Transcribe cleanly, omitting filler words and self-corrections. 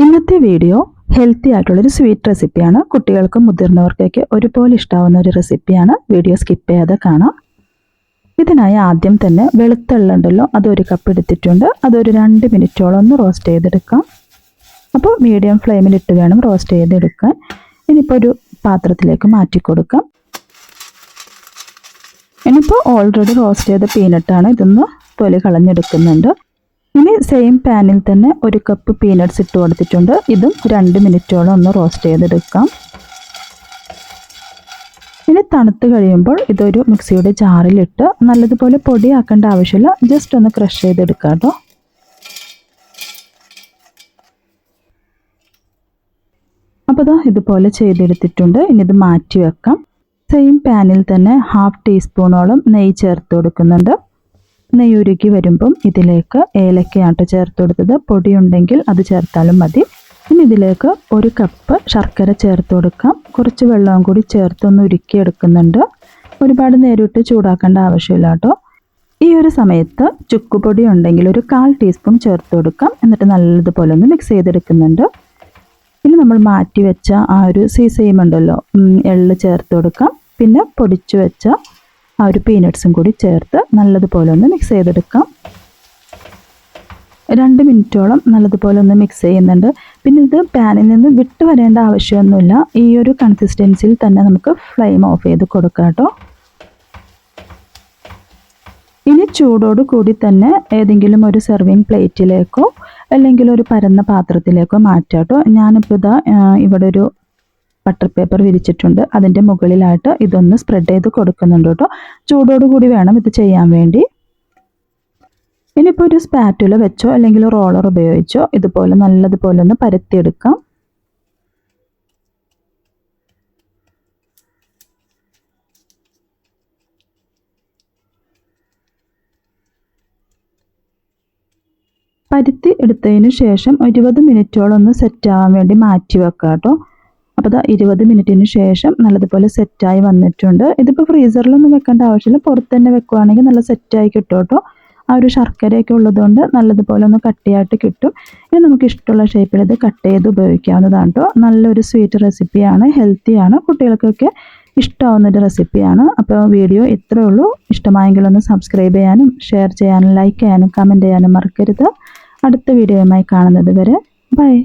ഇന്നത്തെ video healthy ആയിട്ടുള്ളൊരു sweet റെസിപ്പിയാണ്. കുട്ടികൾക്കും മുതിർന്നവർക്കൊക്കെ ഒരുപോലെ ഇഷ്ടാവുന്ന ഒരു റെസിപ്പിയാണ്. വീഡിയോ സ്കിപ്പ് ചെയ്യാതെ കാണാം. ഇതിനായി ആദ്യം തന്നെ വെളുത്തുള്ളി ഉണ്ടല്ലോ, അതൊരു കപ്പ് എടുത്തിട്ടുണ്ട്. അതൊരു 2 മിനിറ്റോളം ഒന്ന് റോസ്റ്റ് ചെയ്തെടുക്കാം. അപ്പോൾ മീഡിയം ഫ്ലെയിമിലിട്ട് വേണം റോസ്റ്റ് ചെയ്തെടുക്കാൻ. ഇനിയിപ്പോൾ ഒരു പാത്രത്തിലേക്ക് മാറ്റി കൊടുക്കാം. ഇനിയിപ്പോൾ ഓൾറെഡി റോസ്റ്റ് ചെയ്ത പീനട്ടാണ്, ഇതൊന്ന് തൊലി കളഞ്ഞെടുക്കുന്നുണ്ട്. ഇനി സെയിം പാനിൽ തന്നെ ഒരു കപ്പ് പീനട്ട്സ് ഇട്ട് കൊടുത്തിട്ടുണ്ട്. ഇതും 2 മിനിറ്റോളം ഒന്ന് റോസ്റ്റ് ചെയ്തെടുക്കാം. ഇനി തണുത്ത് കഴിയുമ്പോൾ ഇതൊരു മിക്സിയുടെ ജാറിലിട്ട് നല്ലതുപോലെ പൊടിയാക്കേണ്ട ആവശ്യമില്ല, ജസ്റ്റ് ഒന്ന് ക്രഷ് ചെയ്തെടുക്കാം കേട്ടോ. അപ്പോൾ ഇതുപോലെ ചെയ്തെടുത്തിട്ടുണ്ട്. ഇനി ഇത് മാറ്റി വെക്കാം. സെയിം പാനിൽ തന്നെ 1/2 ടീസ്പൂണോളം നെയ്യ് ചേർത്ത് കൊടുക്കുന്നുണ്ട്. നെയ്യ് ഉരുക്കി വരുമ്പം ഇതിലേക്ക് ഏലക്കയാണ് ചേർത്ത് കൊടുത്തത്. പൊടിയുണ്ടെങ്കിൽ അത് ചേർത്താലും മതി. ഇനി ഇതിലേക്ക് 1 കപ്പ് ശർക്കര ചേർത്ത് കൊടുക്കാം. കുറച്ച് വെള്ളവും കൂടി ചേർത്തൊന്ന് ഉരുക്കിയെടുക്കുന്നുണ്ട്. ഒരുപാട് നേരിട്ട് ചൂടാക്കേണ്ട ആവശ്യമില്ല കേട്ടോ. ഈ ഒരു സമയത്ത് ചുക്കുപൊടി ഉണ്ടെങ്കിൽ ഒരു 1/4 ടീസ്പൂൺ ചേർത്ത് കൊടുക്കാം. എന്നിട്ട് നല്ലതുപോലെ ഒന്ന് മിക്സ് ചെയ്തെടുക്കുന്നുണ്ട്. ഇനി നമ്മൾ മാറ്റി വെച്ച ആ ഒരു സീസയും ഉണ്ടല്ലോ, എള്ള് ചേർത്ത് കൊടുക്കാം. പിന്നെ പൊടിച്ചു വെച്ച ആ ഒരു പീനട്ട്സും കൂടി ചേർത്ത് നല്ലതുപോലെ ഒന്ന് മിക്സ് ചെയ്തെടുക്കാം. 2 മിനിറ്റോളം നല്ലതുപോലെ ഒന്ന് മിക്സ് ചെയ്യുന്നുണ്ട്. പിന്നെ ഇത് പാനിൽ നിന്ന് വിട്ട് വരേണ്ട ആവശ്യമൊന്നുമില്ല. ഈ ഒരു കൺസിസ്റ്റൻസിയിൽ തന്നെ നമുക്ക് ഫ്ലെയിം ഓഫ് ചെയ്ത് കൊടുക്കാം കേട്ടോ. ഇനി ചൂടോട് കൂടി തന്നെ ഏതെങ്കിലും ഒരു സെർവിങ് പ്ലേറ്റിലേക്കോ അല്ലെങ്കിൽ ഒരു പരന്ന പാത്രത്തിലേക്കോ മാറ്റാം കേട്ടോ. ഞാനിപ്പോൾ ഇവിടെ ഒരു ബട്ടർ പേപ്പർ വിരിച്ചിട്ടുണ്ട്. അതിൻ്റെ മുകളിലായിട്ട് ഇതൊന്ന് സ്പ്രെഡ് ചെയ്ത് കൊടുക്കുന്നുണ്ട് കേട്ടോ. ചൂടോടുകൂടി വേണം ഇത് ചെയ്യാൻ വേണ്ടി. ഇനിയിപ്പോൾ ഒരു സ്പാറ്റുല വെച്ചോ അല്ലെങ്കിൽ റോളർ ഉപയോഗിച്ചോ ഇതുപോലെ നല്ലതുപോലെ ഒന്ന് പരത്തിയെടുക്കാം. പരുത്തി എടുത്തതിന് ശേഷം 20 മിനിറ്റോളം ഒന്ന് സെറ്റ് ആവാൻ വേണ്ടി മാറ്റി വെക്കാം കേട്ടോ. അപ്പോൾ 20 മിനിറ്റിന് ശേഷം നല്ലതുപോലെ സെറ്റായി വന്നിട്ടുണ്ട്. ഇതിപ്പോൾ ഫ്രീസറിലൊന്നും വെക്കേണ്ട ആവശ്യമില്ല, പുറത്ത് തന്നെ വെക്കുകയാണെങ്കിൽ നല്ല സെറ്റായി കിട്ടും കേട്ടോ. ആ ഒരു ശർക്കരയൊക്കെ ഉള്ളതുകൊണ്ട് നല്ലതുപോലെ ഒന്ന് കട്ടിയായിട്ട് കിട്ടും. ഇനി നമുക്ക് ഇഷ്ടമുള്ള ഷേപ്പിൽ ഇത് കട്ട് ചെയ്ത് ഉപയോഗിക്കാവുന്നതാണ് കേട്ടോ. നല്ലൊരു സ്വീറ്റ് റെസിപ്പിയാണ്, ഹെൽത്തിയാണ്, കുട്ടികൾക്കൊക്കെ ഇഷ്ടമാവുന്നൊരു റെസിപ്പിയാണ്. അപ്പോൾ വീഡിയോ ഇത്രയേ ഉള്ളൂ. ഇഷ്ടമായെങ്കിൽ ഒന്ന് സബ്സ്ക്രൈബ് ചെയ്യാനും ഷെയർ ചെയ്യാനും ലൈക്ക് ചെയ്യാനും കമൻറ്റ് ചെയ്യാനും മറക്കരുത്. അടുത്ത വീഡിയോയുമായി കാണുന്നത് വരെ ബൈ.